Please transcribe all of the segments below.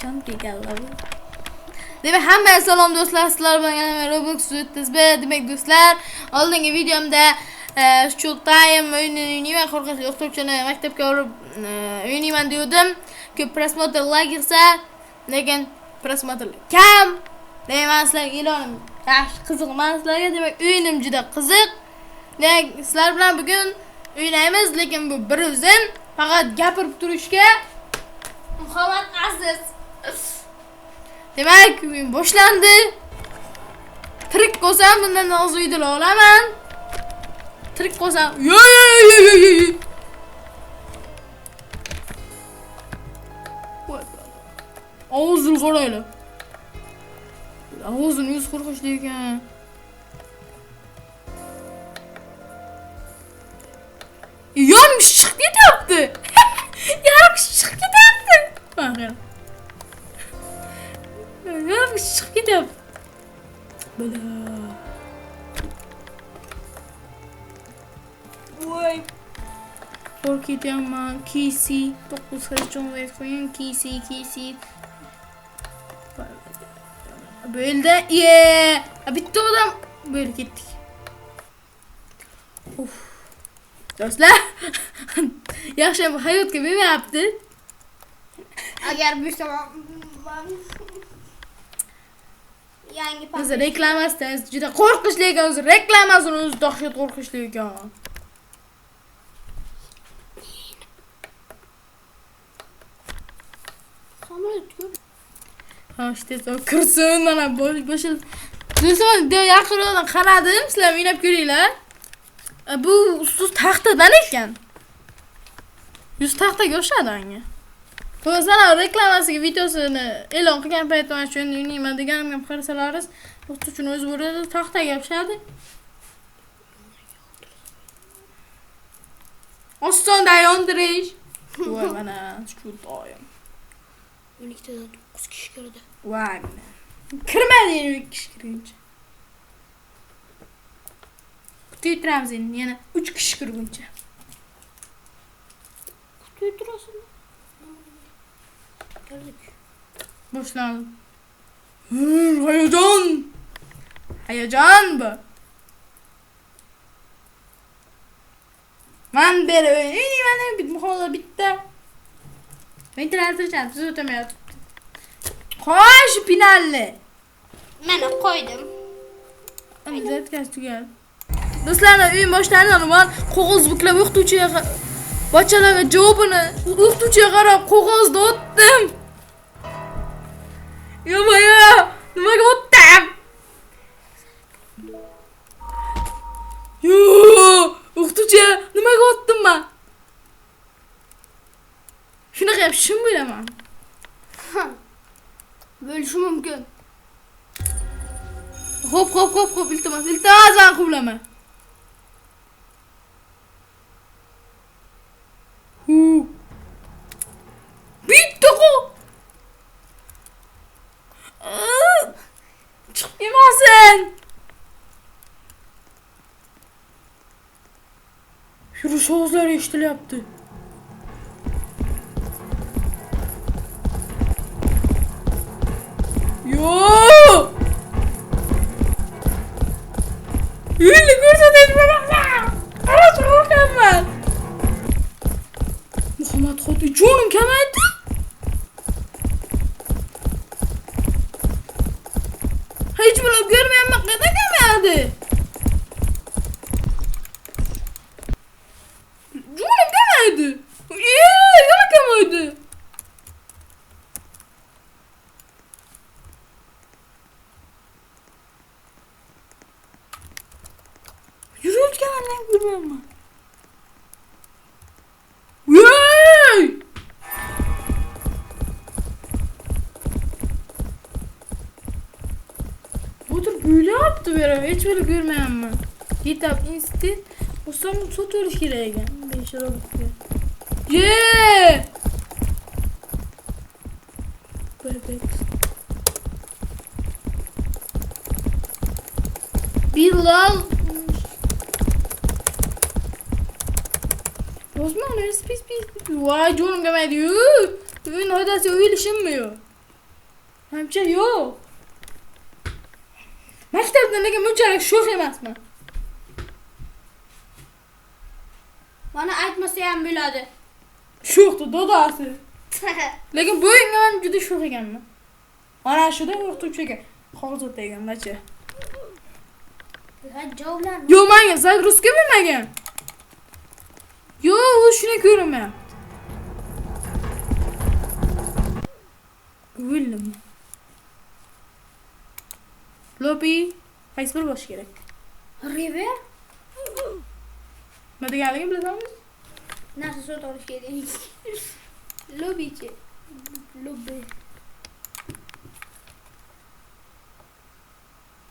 Can geldi. Demek hamma salom do'stlar, sizlar bilan yana Roblox o'tkazib, demak do'stlar, oldingi videomda Showtime o'yinini qo'rqinchli o'qituvchini maktabga olib o'ynayman degandim. Ko'p prosmotr like qilsa, lekin prosmotr kam. Deyman sizlarga e'lonim yaxshi qiziq emas sizlarga. Demak, o'yinim juda qiziq. Demak, sizlar bilan bugun o'ynaymiz, lekin bu bir o'zim faqat gapirib turishga muhabbat aziz. Demak, o'yin boshlandi. Tirik qolsam bundan og'iz uydirib olaman. Tirik qolsam, Og'zini qaraylar. Og'zini yuz qo'rqinchli ekan. Yarım chiqib ketyapti. Yarım chiqib ketyapti. Mana. Yarım chiqib ketyapti. Bala. Voy. Qo'rqityapman. Kisi 9 hechon qo'ying. Kisi. Böyle bitti odam böyle gittik. Of. Do'stlar, yaxshi hayotga nima yapti? Agar bir zaman yangi Biz reklamasiz juda qo'rqinchli ekan, o'zi reklamasini o'zi dahshat qo'rqinchli ekan. Ha işte kırsın bana boşul. Do'stlar, yaqinroqdan qaradim, sizlar o'ynab ko'ringlar. Bu ustoz taxtadan ekan. Yuz taxtaga o'xshadi anga. Do'stlar, reklamasiga videosini e'lon qilgan paytda mana shuni o'ynayman deganimga qarasalaringiz, o'qituvchini o'zi bo'ladi, taxtaga o'xshadi. Ostonda yondirish. Voy mana shu doim. 12 tadan 9 kishi kirdi. Vay. Kirmadi 12 kishi kirincha. Kutuytiramiz endi yana 3 kishi kirguncha. Kutuytirasın. Geldik. Boşlandı. Hayacan. Hayacan bu. Ben beri oynayayım, bitme bitti. Ventilatör çaldı, tutamıyor. Koş pinalli. Ben koydum. Güzel kaçtı gel. Do'stlar, o'yin boshlanidan avval qog'oz buklab o'qituvchiga bachchalarga javobini o'qituvchiga qarab qog'ozni o'tdim. Yo'q, nimaga o'tdim? Yo'q, o'qituvchiga nimaga o'tdim men? Shunaqa yapishim bilaman. Bo'lishi mumkin. Hop, iltimos, ben quvlama. Bitti ku. Çıkıp yemezsin. Yürü sözler eşitli yaptı. Yoo! Yürü görseteceğim bana. Ama çok mükemmel. Muhammed Hadi canım kemerdi. Hiç bunu görmeyen makkada kemerdi. Canım kemerdi. Yana kemerdi. Yürüyüp kemerden görmüyorum ben. Böyle yaptı böyle, hiç böyle görmeyen ben. Kitap, instit, o zaman sotur şireygen. 5 lira bakıyor. Yeee! Bebek. Bilal. Osman pis. Vay canım gelmedi. Ün hodası öyle düşünmüyor. Menimcha yo'q. Maktabda nega bunchalik sho'x emasman? Mana aytmasa ham bo'ladi. Sho'xdi dodasi. Lekin bu yilgi men juda sho'x ekanman. Mana shuda o'qituvchiga hozir deganmacha. Ha, javoblar. Yo'q, menga загрузка bermagan. Yo'q, u shuni ko'raman. O'lim. Lobby qaysi bir bosh kerak? River. Nima deganligini bilasanmi? Narsa sot olish kerak. Lobbychi. Lobby.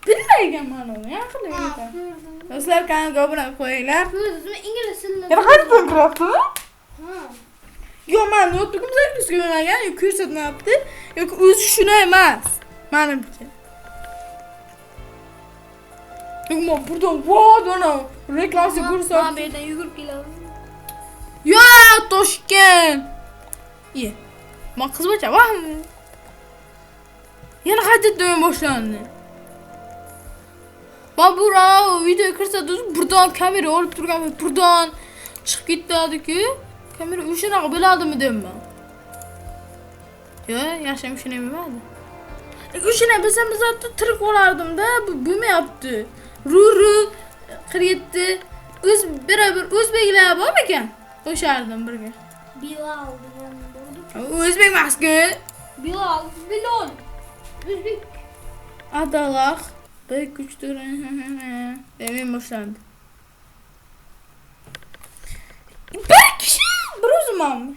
Bilmayman uni, yaqinlayman. Do'stlar, kanalga obuna qo'yinglar. O'zim ingliz tilida. Yana qaysi program? Ha. Yo'q, men notebook'im загрузка bermagan, yoki ko'rsatmayapti, yoki o'zi shuni emas. Menimcha. Yo'q, buradan vodona reklamasi ko'rsat. Men bu yerdan yugurib kelaman. Yo, Toshkent. Ye. Men qizbacha vahmi. Yana qaytadan boshlandi. Ben bu video ko'rsatdim, buradan kamera olib turgan, buradan chiqib ketadi-ku. Kamera o'shanaqa bo'ladimi deyman. Yo, yaxshimi shuni bilmadim. O'shana bilsam bizatda tirik bo'lardim-da, bu bo'lmayapti. Ruru 47 bir o'zbeklar bor ekan? O'shardim birga. Bilal degan bo'ldi. O'zbek emas-ku. Bilal. O'zbek. Adalaq. Bir kuchdir. Demin boshlandi. Bir kishi, bir o'zimman.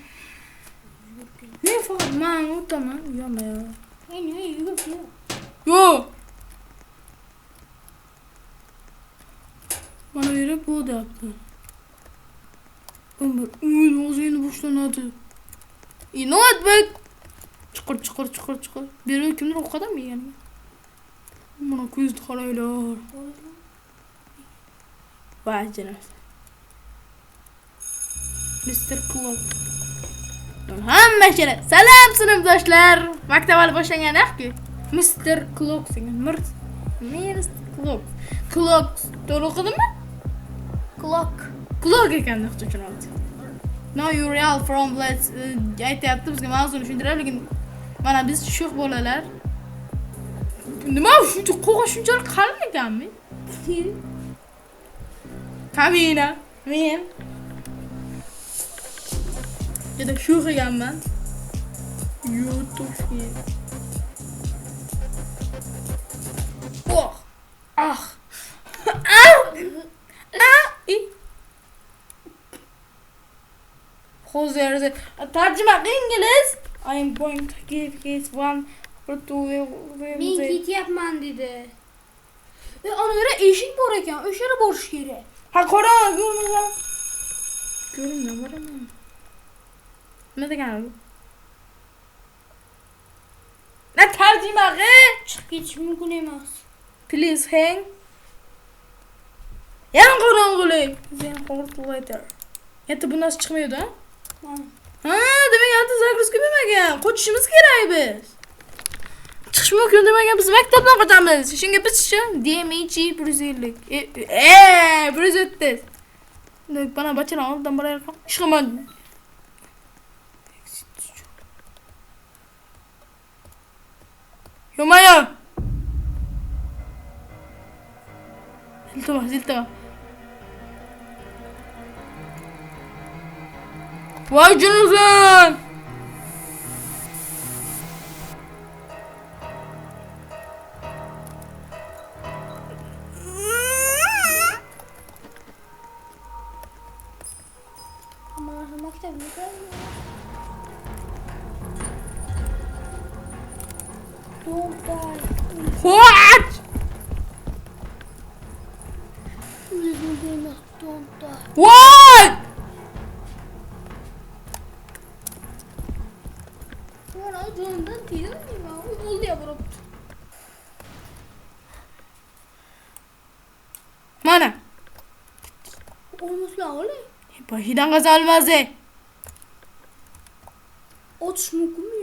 Ne faqat men o'taman, yo'qmi? Ne yugurib kelaman. Yo'q. Mana berib bu deyapti. Umr, o'zingni boshlanadi. Notebook. Chiqir. Beri kimdir o'qadimi yegan? Mana ko'zni qaranglar. Vajras. Mr. Club. Hammaga salom sinfdoshlar. Maktab hali boshlangan-ku. Mr. Club degan mirt. Mr. Club. Club to'g'ri o'qidimmi? Clock ekan o'qituvchim oldi. Now you real from let's aytayapti bizga mavzuni tushuntirib, lekin mana biz sho'x bolalar. Nima shuncha qo'g'a shunchalik qalin ekanmi? Kamina, men. Juda sho'x ekanman. YouTube. Oh. Ah. Hozir tarjima ingliz. I am going to give his one or two. Men ketyapman dedi. Ana yere eshik bor ekan, o'sha yerga borish kerak. Ha, qarang, ko'rmadim. Ko'rindim, boraman. Nima degan? Na tarjimaga Chiqib ketish mumkin emas. please hang. Yana qorong'ulik. Then hold later. Endi bu narsa chiqmaydi, ha? Ha, demak, endi загрузка bermagan. Qochishimiz kerak biz. Chiqish mumkin demagan, biz maktabdan qochamiz. Shunga bitishchi? DMG 150. 150. Bana bachalar oldidan borayotgan. Ishqimon. Yo'maya. Ziltama. Voy Jonathan! Maktabda. Don't die. What? Don't die. What? Bana canından değil mi? Oldu ya bro. Mana. Olmuş la öyle. Başıdan gazalmazı. Otuş mümkün mü